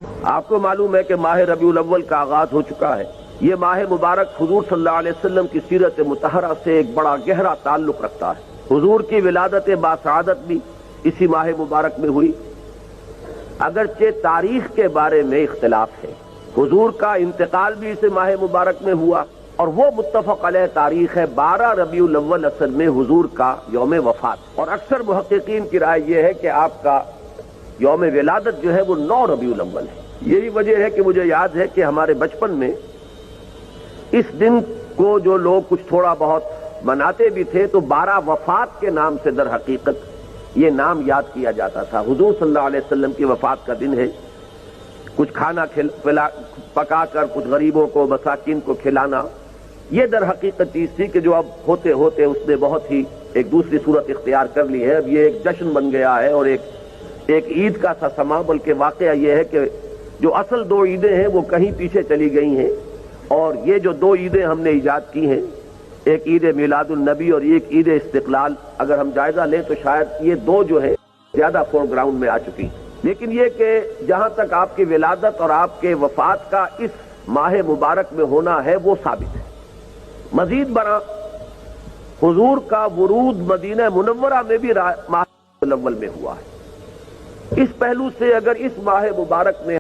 آپ کو معلوم ہے کہ ماہ ربیع الاول کا آغاز ہو چکا ہے۔ یہ ماہ مبارک حضور صلی اللہ علیہ وسلم کی سیرت مطہرہ سے ایک بڑا گہرا تعلق رکھتا ہے۔ حضور کی ولادت باسعادت بھی اسی ماہ مبارک میں ہوئی، اگرچہ تاریخ کے بارے میں اختلاف ہے۔ حضور کا انتقال بھی اس ماہ مبارک میں ہوا، اور وہ متفق علیہ تاریخ ہے 12 ربیع الاول اصل میں حضور کا یوم وفات، اور اکثر محققین کی رائے یہ ہے کہ آپ کا یوم ولادت جو ہے وہ 9 ربیع الاول ہے۔ یہی وجہ ہے کہ مجھے یاد ہے کہ ہمارے بچپن میں اس دن کو جو لوگ کچھ تھوڑا بہت مناتے بھی تھے تو 12 وفات کے نام سے در حقیقت یہ نام یاد کیا جاتا تھا۔ حضور صلی اللہ علیہ وسلم کی وفات کا دن ہے، کچھ کھانا پکا کر کچھ غریبوں کو مساکین کو کھلانا، یہ در حقیقت چیز تھی کہ جو اب ہوتے ہوتے اس نے بہت ہی ایک دوسری صورت اختیار کر لی ہے۔ اب یہ ایک جشن بن گیا ہے اور ایک عید کا سا سما، بلکہ واقعہ یہ ہے کہ جو اصل 2 عیدیں ہیں وہ کہیں پیچھے چلی گئی ہیں، اور یہ جو 2 عیدیں ہم نے ایجاد کی ہیں، ایک عید میلاد النبی اور ایک عید استقلال، اگر ہم جائزہ لیں تو شاید یہ 2 جو ہے زیادہ فور گراؤنڈ میں آ چکی ہیں۔ لیکن یہ کہ جہاں تک آپ کی ولادت اور آپ کے وفات کا اس ماہ مبارک میں ہونا ہے وہ ثابت ہے۔ مزید برآں حضور کا ورود مدینہ منورہ میں بھی ماہ الاول میں ہوا ہے۔ اس پہلو سے اگر اس ماہ مبارک میں